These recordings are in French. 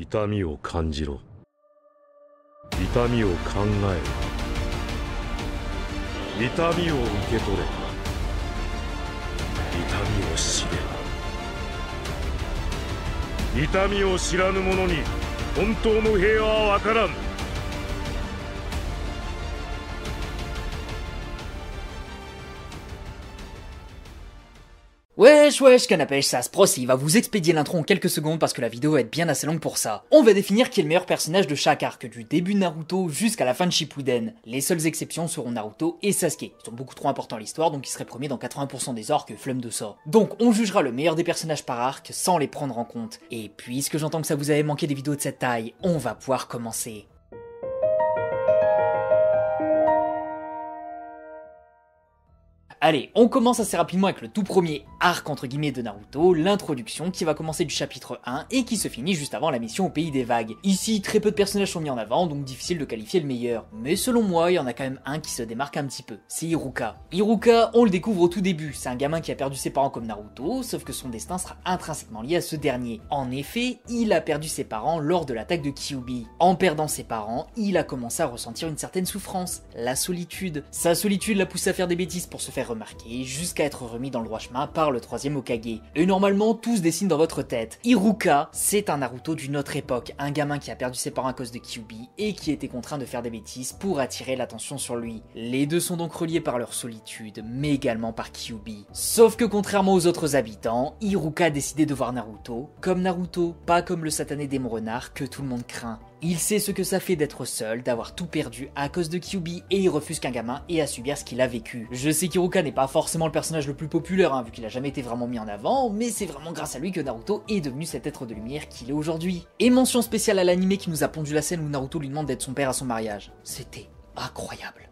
痛みを感じろ。痛みを考えろ。痛みを受け取れ。痛みを知れ。痛みを知らぬ者に本当の平和はわからん。Wesh, canapèche, ça se proce, il va vous expédier l'intro en quelques secondes parce que la vidéo va être bien assez longue pour ça. On va définir qui est le meilleur personnage de chaque arc, du début de Naruto jusqu'à la fin de Shippuden. Les seules exceptions seront Naruto et Sasuke. Ils sont beaucoup trop importants à l'histoire, donc ils seraient premiers dans 80% des arcs, flemme de ça. Donc on jugera le meilleur des personnages par arc sans les prendre en compte. Et puisque j'entends que ça vous avait manqué des vidéos de cette taille, on va pouvoir commencer. Allez, on commence assez rapidement avec le tout premier arc entre guillemets de Naruto, l'introduction qui va commencer du chapitre 1 et qui se finit juste avant la mission au pays des vagues. Ici, très peu de personnages sont mis en avant, donc difficile de qualifier le meilleur. Mais selon moi, il y en a quand même un qui se démarque un petit peu, c'est Iruka. Iruka, on le découvre au tout début, c'est un gamin qui a perdu ses parents comme Naruto, sauf que son destin sera intrinsèquement lié à ce dernier. En effet, il a perdu ses parents lors de l'attaque de Kyuubi. En perdant ses parents, il a commencé à ressentir une certaine souffrance, la solitude. Sa solitude l'a poussé à faire des bêtises pour se faire remarquer, jusqu'à être remis dans le droit chemin par le troisième Hokage. Et normalement, tout se dessine dans votre tête. Iruka, c'est un Naruto d'une autre époque, un gamin qui a perdu ses parents à cause de Kyuubi et qui était contraint de faire des bêtises pour attirer l'attention sur lui. Les deux sont donc reliés par leur solitude, mais également par Kyuubi. Sauf que contrairement aux autres habitants, Iruka a décidé de voir Naruto comme Naruto, pas comme le satané démon renard que tout le monde craint. Il sait ce que ça fait d'être seul, d'avoir tout perdu à cause de Kyuubi et il refuse qu'un gamin ait à subir ce qu'il a vécu. Je sais qu'Iruka n'est pas forcément le personnage le plus populaire, vu qu'il a jamais été vraiment mis en avant, mais c'est vraiment grâce à lui que Naruto est devenu cet être de lumière qu'il est aujourd'hui. Et mention spéciale à l'anime qui nous a pondu la scène où Naruto lui demande d'être son père à son mariage. C'était incroyable.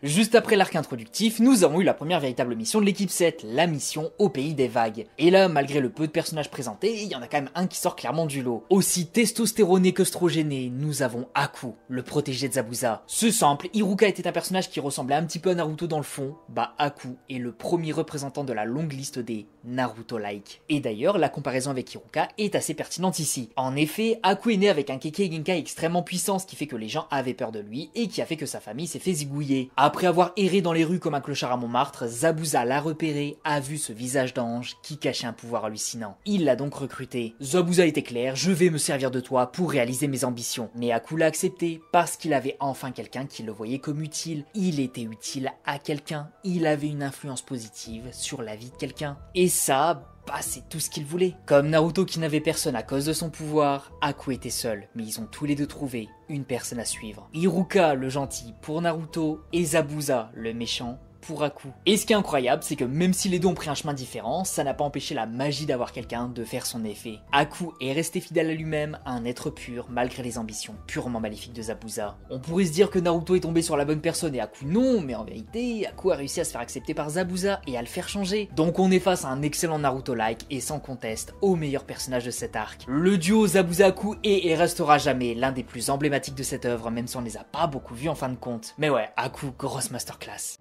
Juste après l'arc introductif, nous avons eu la première véritable mission de l'équipe 7, la mission au pays des vagues. Et là, malgré le peu de personnages présentés, il y en a quand même un qui sort clairement du lot. Aussi testostéroné qu'oestrogéné, nous avons Aku, le protégé de Zabuza. C'est simple, Iruka était un personnage qui ressemblait un petit peu à Naruto dans le fond, Aku est le premier représentant de la longue liste des Naruto-like. Et d'ailleurs, la comparaison avec Iruka est assez pertinente ici. En effet, Aku est né avec un Kekkei Genkai extrêmement puissant, ce qui fait que les gens avaient peur de lui et qui a fait que sa famille s'est fait zigouiller. Après avoir erré dans les rues comme un clochard à Montmartre, Zabuza l'a repéré, a vu ce visage d'ange qui cachait un pouvoir hallucinant. Il l'a donc recruté. Zabuza était clair, je vais me servir de toi pour réaliser mes ambitions. Mais Aku l'a accepté parce qu'il avait enfin quelqu'un qui le voyait comme utile. Il était utile à quelqu'un, il avait une influence positive sur la vie de quelqu'un. Et ça, c'est tout ce qu'il voulait. Comme Naruto qui n'avait personne à cause de son pouvoir, Aku était seul, mais ils ont tous les deux trouvé une personne à suivre. Iruka, le gentil, pour Naruto, et Zabuza, le méchant, pour Aku. Et ce qui est incroyable, c'est que même si les deux ont pris un chemin différent, ça n'a pas empêché la magie d'avoir quelqu'un de faire son effet. Aku est resté fidèle à lui-même, un être pur, malgré les ambitions purement maléfiques de Zabuza. On pourrait se dire que Naruto est tombé sur la bonne personne et Aku non, mais en vérité, Aku a réussi à se faire accepter par Zabuza et à le faire changer. Donc on est face à un excellent Naruto-like et sans conteste, au meilleur personnage de cet arc. Le duo Zabuza-Aku est et restera jamais l'un des plus emblématiques de cette œuvre, même si on les a pas beaucoup vus en fin de compte. Mais ouais, Aku, grosse masterclass.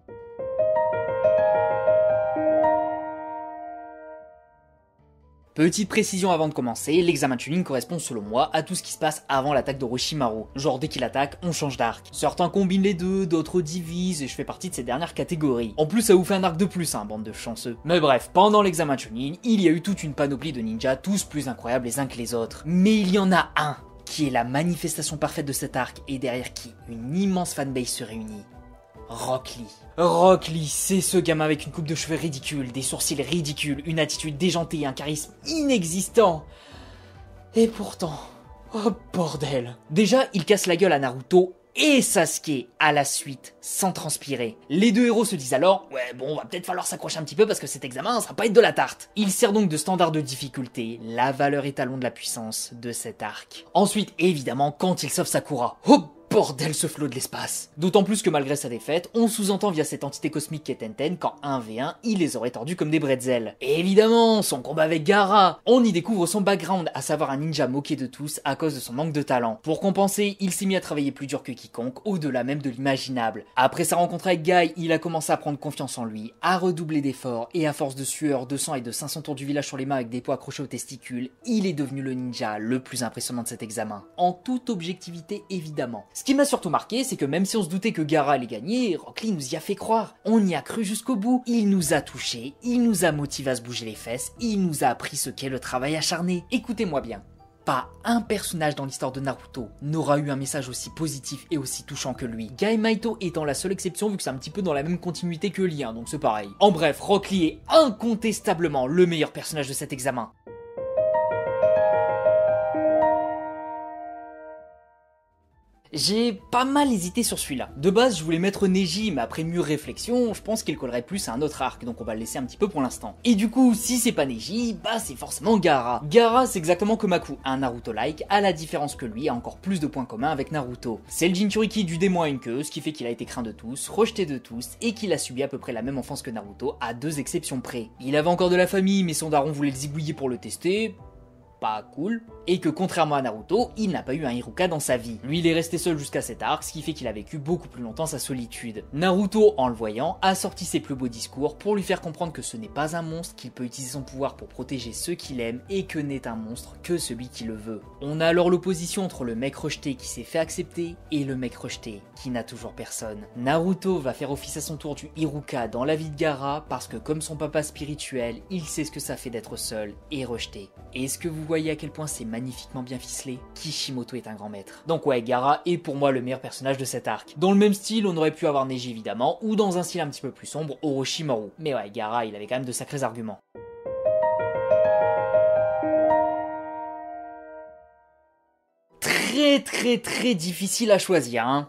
Petite précision avant de commencer, l'examen Chunin correspond selon moi à tout ce qui se passe avant l'attaque d'Orochimaru. Genre dès qu'il attaque, on change d'arc. Certains combinent les deux, d'autres divisent, et je fais partie de ces dernières catégories. En plus ça vous fait un arc de plus, bande de chanceux. Mais bref, pendant l'examen Chunin, il y a eu toute une panoplie de ninjas, tous plus incroyables les uns que les autres. Mais il y en a un qui est la manifestation parfaite de cet arc, et derrière qui une immense fanbase se réunit. Rock Lee. Rock Lee, c'est ce gamin avec une coupe de cheveux ridicule, des sourcils ridicules, une attitude déjantée et un charisme inexistant. Et pourtant... oh bordel. Déjà, il casse la gueule à Naruto et Sasuke à la suite, sans transpirer. Les deux héros se disent alors, ouais bon, va peut-être falloir s'accrocher un petit peu parce que cet examen, ça va pas être de la tarte. Il sert donc de standard de difficulté, la valeur étalon de la puissance de cet arc. Ensuite, évidemment, quand il sauve Sakura, oh bordel ce flot de l'espace. D'autant plus que malgré sa défaite, on sous-entend via cette entité cosmique qu'est Tenten qu'en 1v1, il les aurait tordus comme des bretzels. Et évidemment, son combat avec Gaara. On y découvre son background, à savoir un ninja moqué de tous à cause de son manque de talent. Pour compenser, il s'est mis à travailler plus dur que quiconque, au-delà même de l'imaginable. Après sa rencontre avec Guy, il a commencé à prendre confiance en lui, à redoubler d'efforts, et à force de sueur, de sang et de 500 tours du village sur les mains avec des poids accrochés aux testicules, il est devenu le ninja le plus impressionnant de cet examen. En toute objectivité, évidemment. Ce qui m'a surtout marqué, c'est que même si on se doutait que Gaara allait gagner, Rock Lee nous y a fait croire. On y a cru jusqu'au bout. Il nous a touchés, il nous a motivés à se bouger les fesses, il nous a appris ce qu'est le travail acharné. Écoutez-moi bien. Pas un personnage dans l'histoire de Naruto n'aura eu un message aussi positif et aussi touchant que lui. Gai Maito étant la seule exception vu que c'est un petit peu dans la même continuité que Lee, donc c'est pareil. En bref, Rock Lee est incontestablement le meilleur personnage de cet examen. J'ai pas mal hésité sur celui-là. De base, je voulais mettre Neji, mais après mûre réflexion, je pense qu'il collerait plus à un autre arc, donc on va le laisser un petit peu pour l'instant. Et du coup, si c'est pas Neji, bah c'est forcément Gaara. Gaara, c'est exactement comme Aku, un Naruto-like, à la différence que lui a encore plus de points communs avec Naruto. C'est le Jinchuriki du démon à une queue, ce qui fait qu'il a été craint de tous, rejeté de tous, et qu'il a subi à peu près la même enfance que Naruto, à 2 exceptions près. Il avait encore de la famille, mais son daron voulait le zigouiller pour le tester. Pas cool, et que contrairement à Naruto, il n'a pas eu un Hiruka dans sa vie. Lui, il est resté seul jusqu'à cet arc, ce qui fait qu'il a vécu beaucoup plus longtemps sa solitude. Naruto, en le voyant, a sorti ses plus beaux discours pour lui faire comprendre que ce n'est pas un monstre, qu'il peut utiliser son pouvoir pour protéger ceux qu'il aime, et que n'est un monstre que celui qui le veut. On a alors l'opposition entre le mec rejeté qui s'est fait accepter, et le mec rejeté qui n'a toujours personne. Naruto va faire office à son tour du Hiruka dans la vie de Gaara, parce que comme son papa spirituel, il sait ce que ça fait d'être seul et rejeté. Est-ce que vous voyez à quel point c'est magnifiquement bien ficelé? Kishimoto est un grand maître. Donc ouais, Gaara est pour moi le meilleur personnage de cet arc. Dans le même style, on aurait pu avoir Neji évidemment, ou dans un style un petit peu plus sombre, Orochimaru. Mais ouais, Gaara, il avait quand même de sacrés arguments. Très difficile à choisir, hein.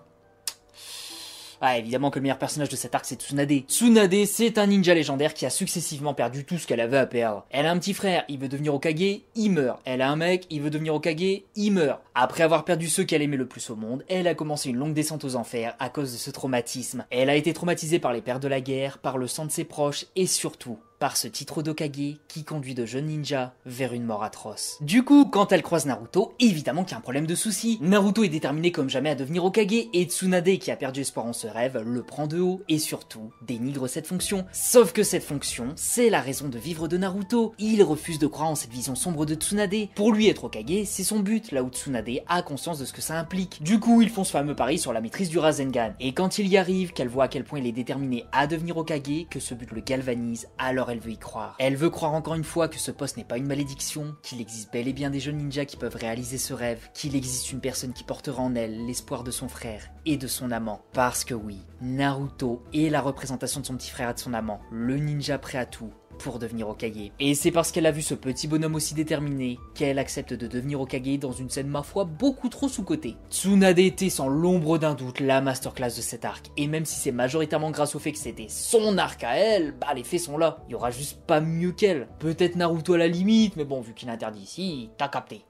Ah, évidemment que le meilleur personnage de cet arc c'est Tsunade. Tsunade, c'est un ninja légendaire qui a successivement perdu tout ce qu'elle avait à perdre. Elle a un petit frère, il veut devenir Hokage, il meurt. Elle a un mec, il veut devenir Hokage, il meurt. Après avoir perdu ceux qu'elle aimait le plus au monde, elle a commencé une longue descente aux enfers à cause de ce traumatisme. Elle a été traumatisée par les pertes de la guerre, par le sang de ses proches et surtout par ce titre d'Hokage qui conduit de jeunes ninjas vers une mort atroce. Du coup, quand elle croise Naruto, évidemment qu'il y a un problème de souci. Naruto est déterminé comme jamais à devenir Hokage et Tsunade, qui a perdu espoir en ce rêve, le prend de haut et surtout dénigre cette fonction. Sauf que cette fonction, c'est la raison de vivre de Naruto. Il refuse de croire en cette vision sombre de Tsunade. Pour lui, être Hokage, c'est son but, là où Tsunade a conscience de ce que ça implique. Du coup, ils font ce fameux pari sur la maîtrise du Rasengan. Et quand il y arrive, qu'elle voit à quel point il est déterminé à devenir Hokage, que ce but le galvanise, alors elle veut y croire. Elle veut croire encore une fois que ce poste n'est pas une malédiction, qu'il existe bel et bien des jeunes ninjas qui peuvent réaliser ce rêve, qu'il existe une personne qui portera en elle l'espoir de son frère et de son amant. Parce que oui, Naruto est la représentation de son petit frère et de son amant, le ninja prêt à tout pour devenir Hokage. Et c'est parce qu'elle a vu ce petit bonhomme aussi déterminé qu'elle accepte de devenir Hokage dans une scène ma foi beaucoup trop sous-cotée. Tsunade était sans l'ombre d'un doute la masterclass de cet arc, et même si c'est majoritairement grâce au fait que c'était son arc à elle, bah les faits sont là. Il y aura juste pas mieux qu'elle. Peut-être Naruto à la limite, mais bon, vu qu'il est interdit ici, t'as capté.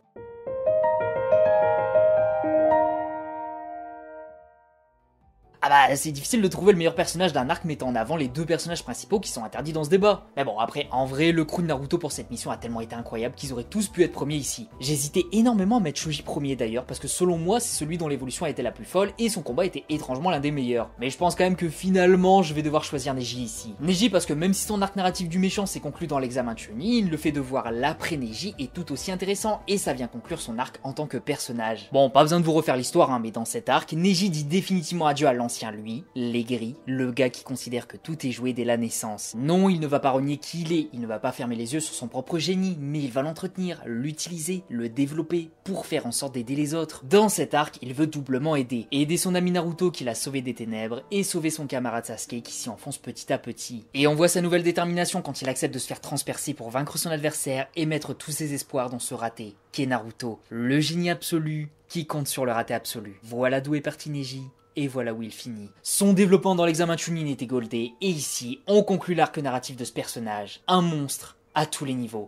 Ah bah c'est difficile de trouver le meilleur personnage d'un arc mettant en avant les deux personnages principaux qui sont interdits dans ce débat. Mais bon après, en vrai, le crew de Naruto pour cette mission a tellement été incroyable qu'ils auraient tous pu être premiers ici. J'hésitais énormément à mettre Choji premier d'ailleurs, parce que selon moi c'est celui dont l'évolution a été la plus folle et son combat était étrangement l'un des meilleurs. Mais je pense quand même que finalement je vais devoir choisir Neji ici. Neji parce que même si son arc narratif du méchant s'est conclu dans l'examen de Chunin, le fait de voir l'après Neji est tout aussi intéressant et ça vient conclure son arc en tant que personnage. Bon, pas besoin de vous refaire l'histoire mais dans cet arc, Neji dit définitivement adieu à l'ancien lui, l'aigri, le gars qui considère que tout est joué dès la naissance. Non, il ne va pas renier qui il est, il ne va pas fermer les yeux sur son propre génie, mais il va l'entretenir, l'utiliser, le développer, pour faire en sorte d'aider les autres. Dans cet arc, il veut doublement aider son ami Naruto qui l'a sauvé des ténèbres, et sauver son camarade Sasuke qui s'y enfonce petit à petit. Et on voit sa nouvelle détermination quand il accepte de se faire transpercer pour vaincre son adversaire et mettre tous ses espoirs dans ce raté, qu'est Naruto, le génie absolu qui compte sur le raté absolu. Voilà d'où est parti Neji. Et voilà où il finit. Son développement dans l'examen Chunin était goldé, et ici, on conclut l'arc narratif de ce personnage. Un monstre à tous les niveaux.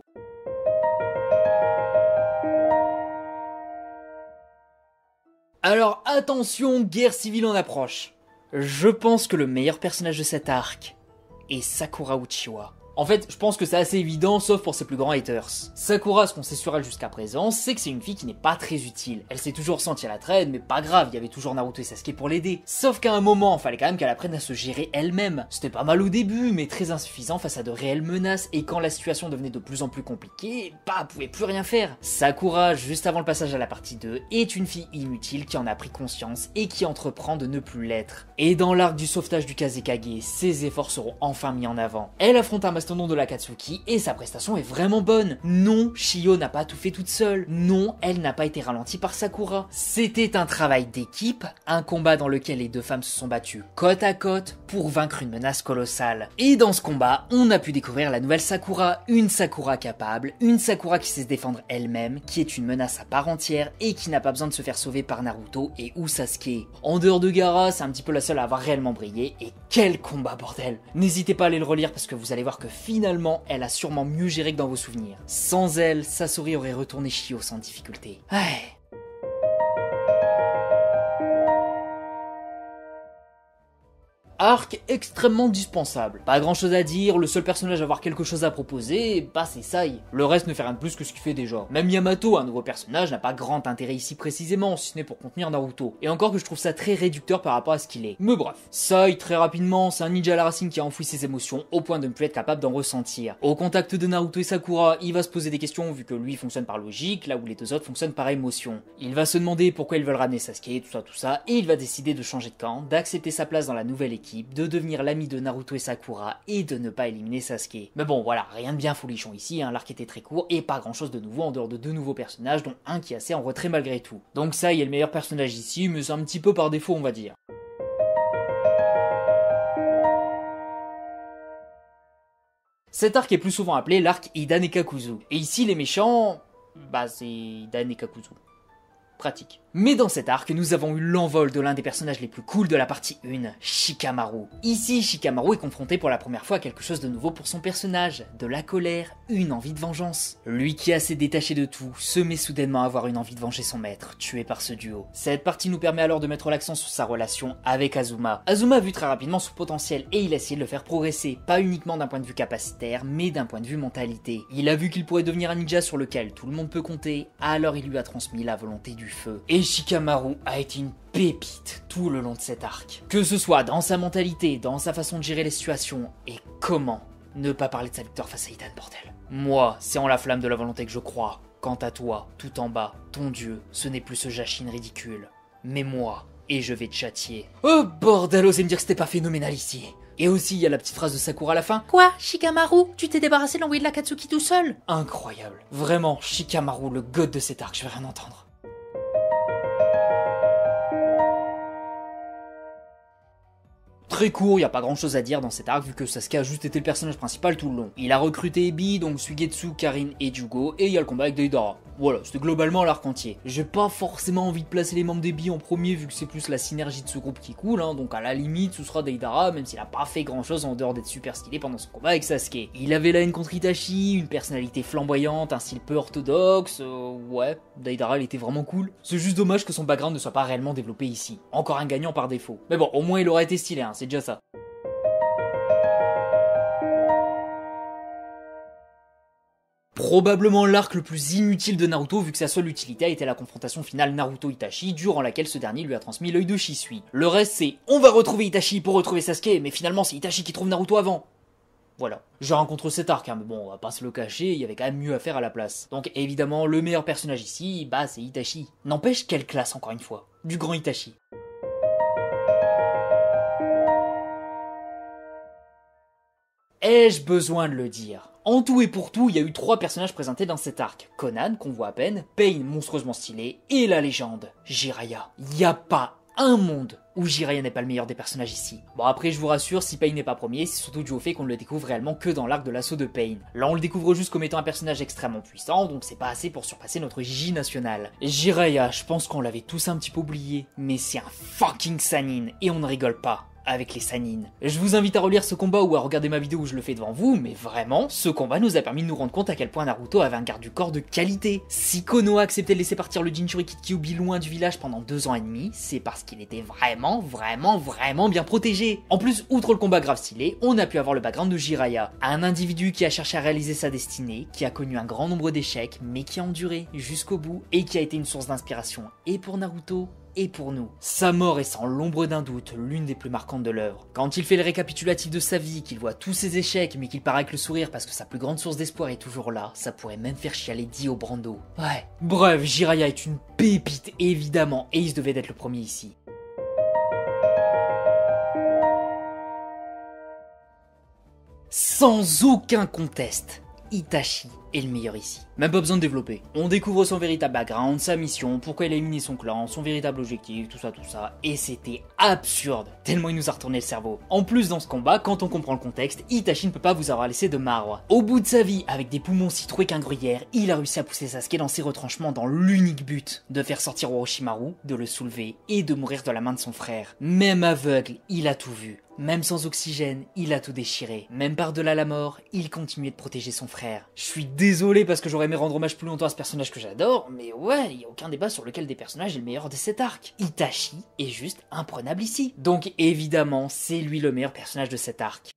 Alors attention, guerre civile en approche. Je pense que le meilleur personnage de cet arc est Sakura Uchiwa. En fait, je pense que c'est assez évident, sauf pour ses plus grands haters. Sakura, ce qu'on sait sur elle jusqu'à présent, c'est que c'est une fille qui n'est pas très utile. Elle s'est toujours sentie à la traîne, mais pas grave, il y avait toujours Naruto et Sasuke pour l'aider. Sauf qu'à un moment, fallait quand même qu'elle apprenne à se gérer elle-même. C'était pas mal au début, mais très insuffisant face à de réelles menaces, et quand la situation devenait de plus en plus compliquée, elle pouvait plus rien faire. Sakura, juste avant le passage à la partie 2, est une fille inutile qui en a pris conscience et qui entreprend de ne plus l'être. Et dans l'arc du sauvetage du Kazekage, ses efforts seront enfin mis en avant. Elle affronte un mastodonte de l'Akatsuki et sa prestation est vraiment bonne. Non, Shio n'a pas tout fait toute seule. Non, elle n'a pas été ralentie par Sakura. C'était un travail d'équipe, un combat dans lequel les deux femmes se sont battues côte à côte pour vaincre une menace colossale. Et dans ce combat, on a pu découvrir la nouvelle Sakura, une Sakura capable, une Sakura qui sait se défendre elle-même, qui est une menace à part entière et qui n'a pas besoin de se faire sauver par Naruto et ou Sasuke. En dehors de Gaara, c'est un petit peu la seule à avoir réellement brillé, et quel combat bordel! N'hésitez pas à aller le relire parce que vous allez voir que finalement, elle a sûrement mieux géré que dans vos souvenirs. Sans elle, Sasori aurait retourné Shio sans difficulté. Ouais. Arc extrêmement dispensable. Pas grand chose à dire, le seul personnage à avoir quelque chose à proposer, c'est Sai. Le reste ne fait rien de plus que ce qu'il fait déjà. Même Yamato, un nouveau personnage, n'a pas grand intérêt ici précisément, si ce n'est pour contenir Naruto. Et encore que je trouve ça très réducteur par rapport à ce qu'il est. Mais bref. Sai, très rapidement, c'est un ninja à la racine qui a enfoui ses émotions au point de ne plus être capable d'en ressentir. Au contact de Naruto et Sakura, il va se poser des questions vu que lui fonctionne par logique, là où les deux autres fonctionnent par émotion. Il va se demander pourquoi ils veulent ramener Sasuke, tout ça, et il va décider de changer de camp, d'accepter sa place dans la nouvelle équipe, de devenir l'ami de Naruto et Sakura et de ne pas éliminer Sasuke. Mais bon voilà, rien de bien folichon ici, l'arc était très court et pas grand chose de nouveau en dehors de deux nouveaux personnages dont un qui est assez en retrait malgré tout. Donc ça il est le meilleur personnage ici, mais c'est un petit peu par défaut on va dire. Cet arc est plus souvent appelé l'arc Idan et Kakuzu. Et ici les méchants, c'est Idan et Kakuzu. Pratique. Mais dans cet arc, nous avons eu l'envol de l'un des personnages les plus cool de la partie 1, Shikamaru. Ici, Shikamaru est confronté pour la première fois à quelque chose de nouveau pour son personnage, de la colère, une envie de vengeance. Lui qui est assez détaché de tout, se met soudainement à avoir une envie de venger son maître, tué par ce duo. Cette partie nous permet alors de mettre l'accent sur sa relation avec Azuma. Azuma a vu très rapidement son potentiel et il a essayé de le faire progresser, pas uniquement d'un point de vue capacitaire, mais d'un point de vue mentalité. Il a vu qu'il pourrait devenir un ninja sur lequel tout le monde peut compter, alors il lui a transmis la volonté du feu. Et Shikamaru a été une pépite tout le long de cet arc. Que ce soit dans sa mentalité, dans sa façon de gérer les situations, et comment ne pas parler de sa victoire face à Idan, bordel. Moi, c'est en la flamme de la volonté que je crois. Quant à toi, tout en bas, ton dieu, ce n'est plus ce Jashin ridicule, mais moi, et je vais te châtier. Oh bordel, osez me dire que c'était pas phénoménal ici. Et aussi, il y a la petite phrase de Sakura à la fin. Quoi, Shikamaru, tu t'es débarrassé de l'envoyé de l'Akatsuki tout seul? Incroyable. Vraiment, Shikamaru, le god de cet arc, je vais rien entendre. Très court, y a pas grand chose à dire dans cet arc vu que Sasuke a juste été le personnage principal tout le long. Il a recruté Ebi, donc Suigetsu, Karin et Jugo, et il y a le combat avec Deidara. Voilà, c'était globalement l'arc entier. J'ai pas forcément envie de placer les membres d'Ebi en premier vu que c'est plus la synergie de ce groupe qui coule, donc à la limite ce sera Deidara même s'il a pas fait grand chose en dehors d'être super stylé pendant son combat avec Sasuke. Il avait la haine contre Itachi, une personnalité flamboyante, un style peu orthodoxe, ouais, Deidara il était vraiment cool. C'est juste dommage que son background ne soit pas réellement développé ici. Encore un gagnant par défaut. Mais bon, au moins il aurait été stylé, c'est déjà ça. Probablement l'arc le plus inutile de Naruto vu que sa seule utilité a été la confrontation finale Naruto-Itachi durant laquelle ce dernier lui a transmis l'œil de Shisui. Le reste c'est on va retrouver Itachi pour retrouver Sasuke mais finalement c'est Itachi qui trouve Naruto avant. Voilà. J'ai rien contre cet arc, mais bon, on va pas se le cacher, il y avait quand même mieux à faire à la place. Donc évidemment, le meilleur personnage ici, c'est Itachi. N'empêche, quelle classe encore une fois. Du grand Itachi. Ai-je besoin de le dire? En tout et pour tout, il y a eu 3 personnages présentés dans cet arc. Conan, qu'on voit à peine, Pain, monstrueusement stylé, et la légende, Jiraiya. Y a pas un monde où Jiraiya n'est pas le meilleur des personnages ici. Bon après je vous rassure, si Pain n'est pas premier, c'est surtout dû au fait qu'on ne le découvre réellement que dans l'arc de l'assaut de Pain. Là on le découvre juste comme étant un personnage extrêmement puissant, donc c'est pas assez pour surpasser notre Gigi national. Jiraiya, je pense qu'on l'avait tous un petit peu oublié, mais c'est un fucking Sannin, et on ne rigole pas. avec les Sannin. Je vous invite à relire ce combat ou à regarder ma vidéo où je le fais devant vous, mais vraiment, ce combat nous a permis de nous rendre compte à quel point Naruto avait un garde du corps de qualité. Si Konoha acceptait de laisser partir le Jinchuriki de Kyuubi loin du village pendant 2 ans et demi, c'est parce qu'il était vraiment bien protégé. En plus, outre le combat grave stylé, on a pu avoir le background de Jiraiya, un individu qui a cherché à réaliser sa destinée, qui a connu un grand nombre d'échecs, mais qui a enduré jusqu'au bout et qui a été une source d'inspiration et pour Naruto et pour nous. Sa mort est sans l'ombre d'un doute l'une des plus marquantes de l'œuvre. Quand il fait le récapitulatif de sa vie, qu'il voit tous ses échecs mais qu'il part avec le sourire parce que sa plus grande source d'espoir est toujours là, ça pourrait même faire chialer Dio Brando. Ouais. Bref, Jiraiya est une pépite évidemment et il se devait d'être le premier ici. Sans aucun conteste, Itachi est le meilleur ici. Même pas besoin de développer. On découvre son véritable background, sa mission, pourquoi il a éliminé son clan, son véritable objectif, tout ça, et c'était absurde, tellement il nous a retourné le cerveau. En plus dans ce combat, quand on comprend le contexte, Itachi ne peut pas vous avoir laissé de marbre. Au bout de sa vie, avec des poumons si troués qu'un gruyère, il a réussi à pousser Sasuke dans ses retranchements dans l'unique but de faire sortir Orochimaru, de le soulever et de mourir de la main de son frère. Même aveugle, il a tout vu. Même sans oxygène, il a tout déchiré. Même par-delà la mort, il continuait de protéger son frère. Je suis désolé parce que j'aurais aimé rendre hommage plus longtemps à ce personnage que j'adore, mais ouais, y a aucun débat sur lequel des personnages est le meilleur de cet arc. Itachi est juste imprenable ici. Donc évidemment, c'est lui le meilleur personnage de cet arc.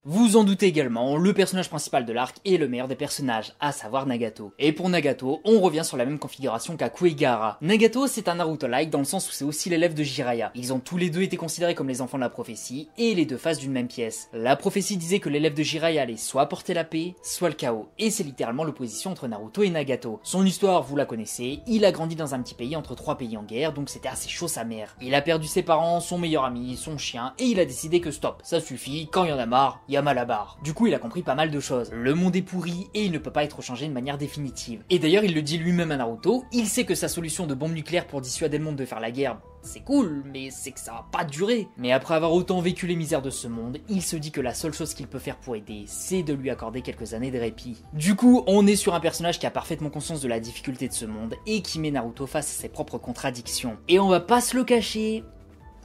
Vous en doutez également, le personnage principal de l'arc est le meilleur des personnages, à savoir Nagato. Et pour Nagato, on revient sur la même configuration qu'à Kuwagara. Nagato, c'est un Naruto-like dans le sens où c'est aussi l'élève de Jiraiya. Ils ont tous les deux été considérés comme les enfants de la prophétie, et les deux faces d'une même pièce. La prophétie disait que l'élève de Jiraiya allait soit porter la paix, soit le chaos, et c'est littéralement l'opposition entre Naruto et Nagato. Son histoire, vous la connaissez, il a grandi dans un petit pays entre 3 pays en guerre, donc c'était assez chaud sa mère. Il a perdu ses parents, son meilleur ami, son chien, et il a décidé que stop, ça suffit, quand il y en a marre, il y a mal à barre. Du coup, il a compris pas mal de choses. Le monde est pourri et il ne peut pas être changé de manière définitive. Et d'ailleurs, il le dit lui-même à Naruto, il sait que sa solution de bombe nucléaire pour dissuader le monde de faire la guerre, c'est cool, mais c'est que ça va pas durer. Mais après avoir autant vécu les misères de ce monde, il se dit que la seule chose qu'il peut faire pour aider, c'est de lui accorder quelques années de répit. Du coup, on est sur un personnage qui a parfaitement conscience de la difficulté de ce monde et qui met Naruto face à ses propres contradictions. Et on va pas se le cacher,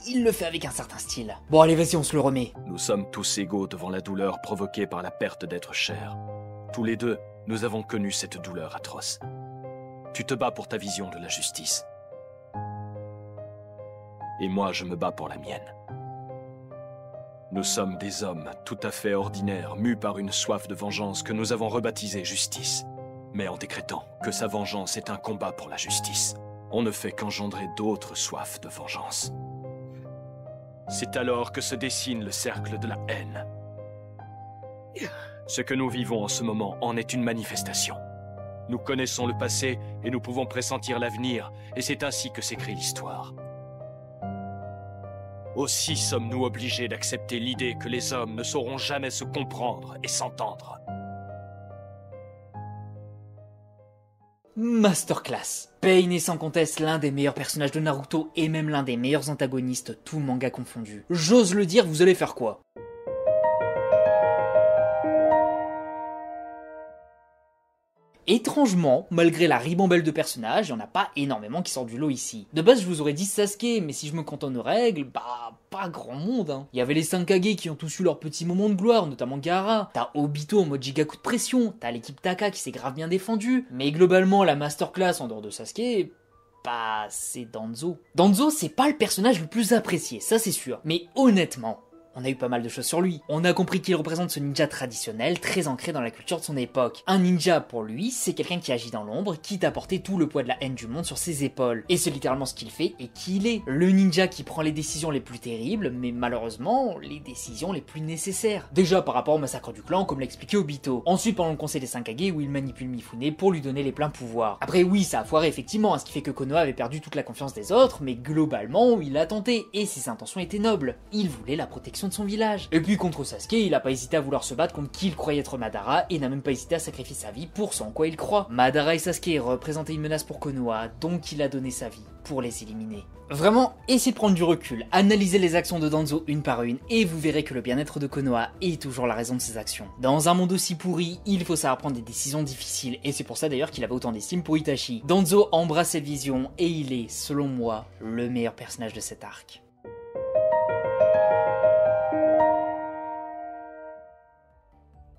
il le fait avec un certain style. Bon allez, vas-y, on se le remet. Nous sommes tous égaux devant la douleur provoquée par la perte d'êtres chers. Tous les deux, nous avons connu cette douleur atroce. Tu te bats pour ta vision de la justice. Et moi, je me bats pour la mienne. Nous sommes des hommes tout à fait ordinaires, mus par une soif de vengeance que nous avons rebaptisée justice. Mais en décrétant que sa vengeance est un combat pour la justice, on ne fait qu'engendrer d'autres soifs de vengeance. C'est alors que se dessine le cercle de la haine. Ce que nous vivons en ce moment en est une manifestation. Nous connaissons le passé et nous pouvons pressentir l'avenir, et c'est ainsi que s'écrit l'histoire. Aussi sommes-nous obligés d'accepter l'idée que les hommes ne sauront jamais se comprendre et s'entendre. Masterclass. Pain est sans conteste l'un des meilleurs personnages de Naruto et même l'un des meilleurs antagonistes, tout manga confondu. J'ose le dire, vous allez faire quoi? Étrangement, malgré la ribambelle de personnages, il n'y en a pas énormément qui sortent du lot ici. De base, je vous aurais dit Sasuke, mais si je me cantonne aux règles, bah, pas grand monde, hein. Il y avait les 5 Kage qui ont tous eu leur petit moment de gloire, notamment Gaara. T'as Obito en mode giga coup de pression, t'as l'équipe Taka qui s'est grave bien défendue. Mais globalement, la masterclass en dehors de Sasuke, bah, c'est Danzo. Danzo, c'est pas le personnage le plus apprécié, ça c'est sûr. Mais honnêtement, on a eu pas mal de choses sur lui. On a compris qu'il représente ce ninja traditionnel, très ancré dans la culture de son époque. Un ninja, pour lui, c'est quelqu'un qui agit dans l'ombre, quitte à porter tout le poids de la haine du monde sur ses épaules. Et c'est littéralement ce qu'il fait et qui il est. Le ninja qui prend les décisions les plus terribles, mais malheureusement, les décisions les plus nécessaires. Déjà par rapport au massacre du clan, comme l'expliquait Obito. Ensuite pendant le conseil des 5 Kage, où il manipule Mifune pour lui donner les pleins pouvoirs. Après oui, ça a foiré effectivement, ce qui fait que Konoha avait perdu toute la confiance des autres, mais globalement, il a tenté, et ses intentions étaient nobles. Il voulait la protection protection de son village. Et puis contre Sasuke, il a pas hésité à vouloir se battre contre qui il croyait être Madara et n'a même pas hésité à sacrifier sa vie pour ce en quoi il croit. Madara et Sasuke représentaient une menace pour Konoha, donc il a donné sa vie pour les éliminer. Vraiment, essayez de prendre du recul, analysez les actions de Danzo une par une, et vous verrez que le bien-être de Konoha est toujours la raison de ses actions. Dans un monde aussi pourri, il faut savoir prendre des décisions difficiles, et c'est pour ça d'ailleurs qu'il avait autant d'estime pour Itachi. Danzo embrasse cette vision, et il est, selon moi, le meilleur personnage de cet arc.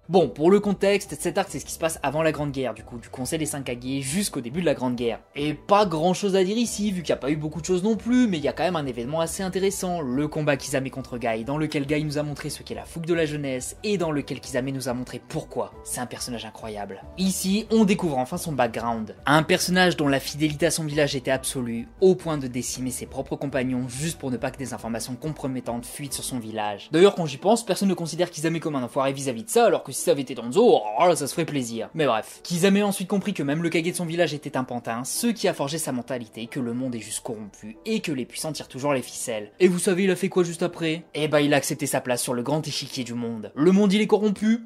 Bon, pour le contexte, cet arc c'est ce qui se passe avant la Grande Guerre, du coup, du Conseil des 5 Kage jusqu'au début de la Grande Guerre. Et pas grand chose à dire ici, vu qu'il n'y a pas eu beaucoup de choses non plus, mais il y a quand même un événement assez intéressant, le combat Kisame contre Guy, dans lequel Guy nous a montré ce qu'est la fougue de la jeunesse, et dans lequel Kisame nous a montré pourquoi. C'est un personnage incroyable. Ici, on découvre enfin son background. Un personnage dont la fidélité à son village était absolue, au point de décimer ses propres compagnons juste pour ne pas que des informations compromettantes fuitent sur son village. D'ailleurs, quand j'y pense, personne ne considère Kisame comme un enfoiré vis-à-vis de ça, alors que si ça avait été Danzo, oh là ça se ferait plaisir. Mais bref, Kisame a ensuite compris que même le Kage de son village était un pantin, ce qui a forgé sa mentalité que le monde est juste corrompu et que les puissants tirent toujours les ficelles. Et vous savez il a fait quoi juste après? Eh bah il a accepté sa place sur le grand échiquier du monde. Le monde il est corrompu?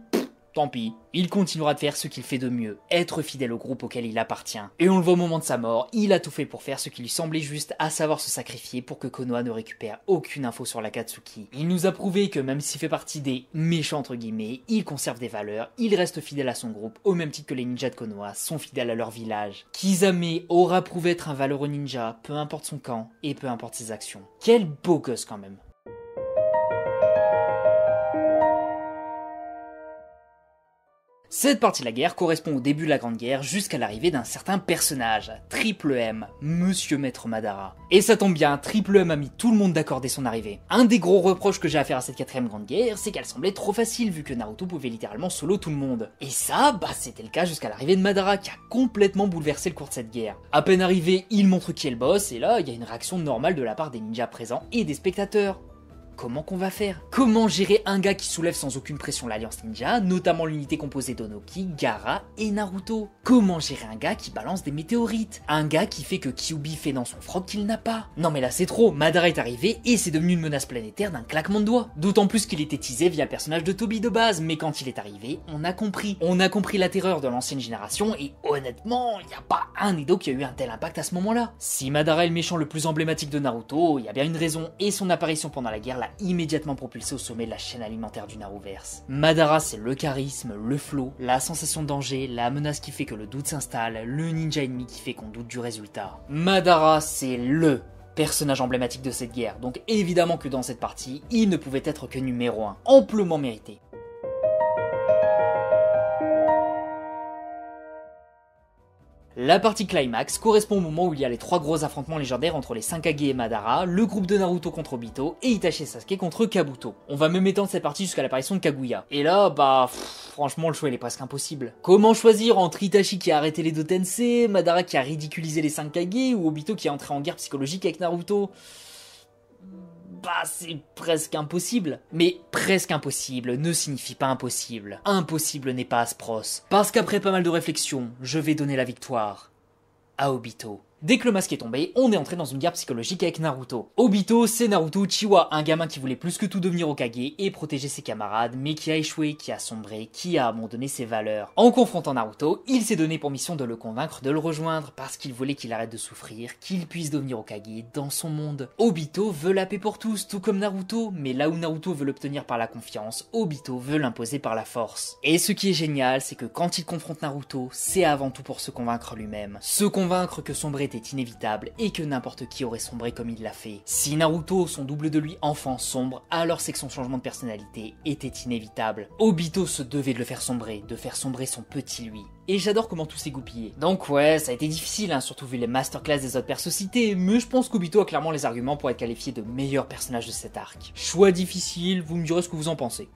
Tant pis, il continuera de faire ce qu'il fait de mieux, être fidèle au groupe auquel il appartient. Et on le voit au moment de sa mort, il a tout fait pour faire ce qui lui semblait juste, à savoir se sacrifier pour que Konoha ne récupère aucune info sur l'Akatsuki. Il nous a prouvé que même s'il fait partie des méchants entre guillemets, il conserve des valeurs, il reste fidèle à son groupe, au même titre que les ninjas de Konoha sont fidèles à leur village. Kisame aura prouvé être un valeureux ninja, peu importe son camp et peu importe ses actions. Quel beau gosse quand même. Cette partie de la guerre correspond au début de la Grande Guerre jusqu'à l'arrivée d'un certain personnage, Triple M, Monsieur Maître Madara. Et ça tombe bien, Triple M a mis tout le monde d'accord dès son arrivée. Un des gros reproches que j'ai à faire à cette 4ème Grande Guerre, c'est qu'elle semblait trop facile vu que Naruto pouvait littéralement solo tout le monde. Et ça, bah c'était le cas jusqu'à l'arrivée de Madara qui a complètement bouleversé le cours de cette guerre. À peine arrivé, il montre qui est le boss et là, il y a une réaction normale de la part des ninjas présents et des spectateurs. Comment qu'on va faire? Comment gérer un gars qui soulève sans aucune pression l'Alliance Ninja, notamment l'unité composée d'Onoki, Gaara et Naruto? Comment gérer un gars qui balance des météorites? Un gars qui fait que Kyuubi fait dans son froc qu'il n'a pas? Non mais là c'est trop, Madara est arrivé et c'est devenu une menace planétaire d'un claquement de doigts. D'autant plus qu'il était teasé via le personnage de Toby de base, mais quand il est arrivé, on a compris. On a compris la terreur de l'ancienne génération et honnêtement, il n'y a pas un Edo qui a eu un tel impact à ce moment-là. Si Madara est le méchant le plus emblématique de Naruto, il y a bien une raison et son apparition pendant la guerre l'a immédiatement propulsé au sommet de la chaîne alimentaire du Naruverse. Madara c'est le charisme, le flow, la sensation de danger, la menace qui fait que le doute s'installe, le ninja ennemi qui fait qu'on doute du résultat. Madara c'est le personnage emblématique de cette guerre, donc évidemment que dans cette partie, il ne pouvait être que numéro 1, amplement mérité. La partie climax correspond au moment où il y a les 3 gros affrontements légendaires entre les 5 Kage et Madara, le groupe de Naruto contre Obito et Itachi et Sasuke contre Kabuto. On va même étendre cette partie jusqu'à l'apparition de Kaguya. Et là, franchement le choix il est presque impossible. Comment choisir entre Itachi qui a arrêté les Dotensei, Madara qui a ridiculisé les 5 Kage ou Obito qui est entré en guerre psychologique avec Naruto? Bah c'est presque impossible. Mais presque impossible ne signifie pas impossible. Impossible n'est pas Aspros. Parce qu'après pas mal de réflexions, je vais donner la victoire à Obito. Dès que le masque est tombé, on est entré dans une guerre psychologique avec Naruto. Obito, c'est Naruto Uchiwa, un gamin qui voulait plus que tout devenir Hokage et protéger ses camarades, mais qui a échoué, qui a sombré, qui a abandonné ses valeurs. En confrontant Naruto, il s'est donné pour mission de le convaincre de le rejoindre, parce qu'il voulait qu'il arrête de souffrir, qu'il puisse devenir Hokage dans son monde. Obito veut la paix pour tous, tout comme Naruto, mais là où Naruto veut l'obtenir par la confiance, Obito veut l'imposer par la force. Et ce qui est génial, c'est que quand il confronte Naruto, c'est avant tout pour se convaincre lui-même. Se convaincre que sombrer était inévitable et que n'importe qui aurait sombré comme il l'a fait. Si Naruto, son double de lui enfant, sombre, alors c'est que son changement de personnalité était inévitable. Obito se devait de le faire sombrer son petit lui. Et j'adore comment tout s'est goupillé. Donc ouais, ça a été difficile, surtout vu les masterclass des autres persos cités, mais je pense qu'Obito a clairement les arguments pour être qualifié de meilleur personnage de cet arc. Choix difficile, vous me direz ce que vous en pensez.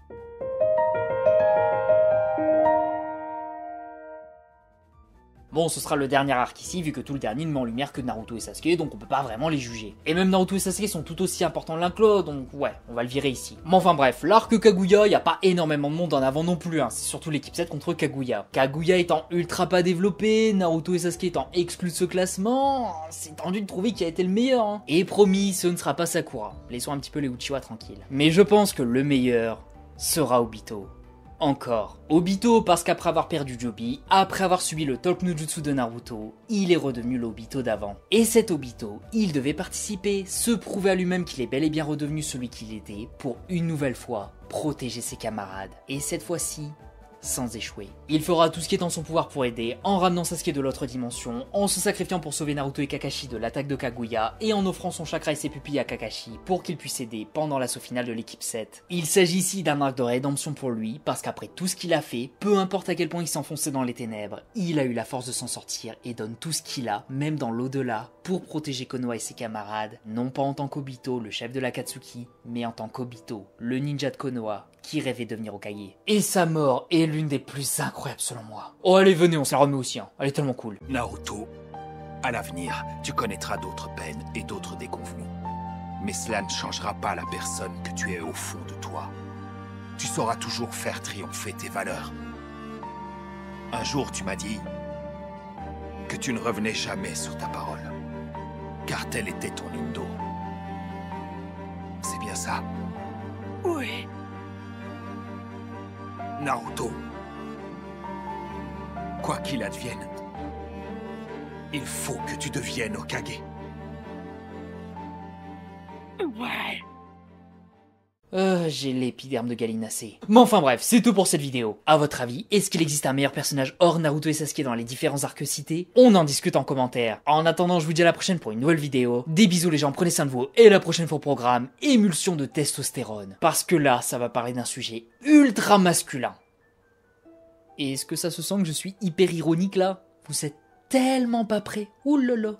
Bon, ce sera le dernier arc ici, vu que tout le dernier ne met en lumière que Naruto et Sasuke, donc on peut pas vraiment les juger. Et même Naruto et Sasuke sont tout aussi importants l'un que l'autre, donc ouais, on va le virer ici. Mais enfin bref, l'arc Kaguya, y a pas énormément de monde en avant non plus, hein. C'est surtout l'équipe 7 contre Kaguya. Kaguya étant ultra pas développé, Naruto et Sasuke étant exclus de ce classement, c'est tendu de trouver qui a été le meilleur, hein. Et promis, ce ne sera pas Sakura. Laissons un petit peu les Uchiwa tranquilles. Mais je pense que le meilleur sera Obito. Encore. Obito parce qu'après avoir perdu Joby, après avoir subi le Talk no Jutsu de Naruto, il est redevenu l'Obito d'avant. Et cet Obito, il devait participer, se prouver à lui-même qu'il est bel et bien redevenu celui qu'il était, pour une nouvelle fois protéger ses camarades. Et cette fois-ci, sans échouer. Il fera tout ce qui est en son pouvoir pour aider, en ramenant Sasuke de l'autre dimension, en se sacrifiant pour sauver Naruto et Kakashi de l'attaque de Kaguya, et en offrant son chakra et ses pupilles à Kakashi pour qu'il puisse aider pendant l'assaut final de l'équipe 7. Il s'agit ici d'un arc de rédemption pour lui, parce qu'après tout ce qu'il a fait, peu importe à quel point il s'enfonçait dans les ténèbres, il a eu la force de s'en sortir et donne tout ce qu'il a, même dans l'au-delà, pour protéger Konoha et ses camarades, non pas en tant qu'Obito, le chef de l'Akatsuki, mais en tant qu'Obito, le ninja de Konoha, qui rêvait de devenir Hokage. Et sa mort est l'une des plus incroyables selon moi. Oh allez venez, on se la remet aussi, hein. Elle est tellement cool. Naruto, à l'avenir, tu connaîtras d'autres peines et d'autres déconvenues. Mais cela ne changera pas la personne que tu es au fond de toi. Tu sauras toujours faire triompher tes valeurs. Un jour, tu m'as dit que tu ne revenais jamais sur ta parole, car tel était ton indo. C'est bien ça? Oui. Naruto, quoi qu'il advienne, il faut que tu deviennes Hokage. Ouais. J'ai l'épiderme de gallinacé. Mais enfin bref, c'est tout pour cette vidéo. À votre avis, est-ce qu'il existe un meilleur personnage hors Naruto et Sasuke dans les différents arcs cités? On en discute en commentaire. En attendant, je vous dis à la prochaine pour une nouvelle vidéo. Des bisous les gens, prenez soin de vous. Et la prochaine fois au programme, émulsion de testostérone. Parce que là, ça va parler d'un sujet ultra masculin. Et est-ce que ça se sent que je suis hyper ironique là? Vous êtes tellement pas prêts. Ouh là là.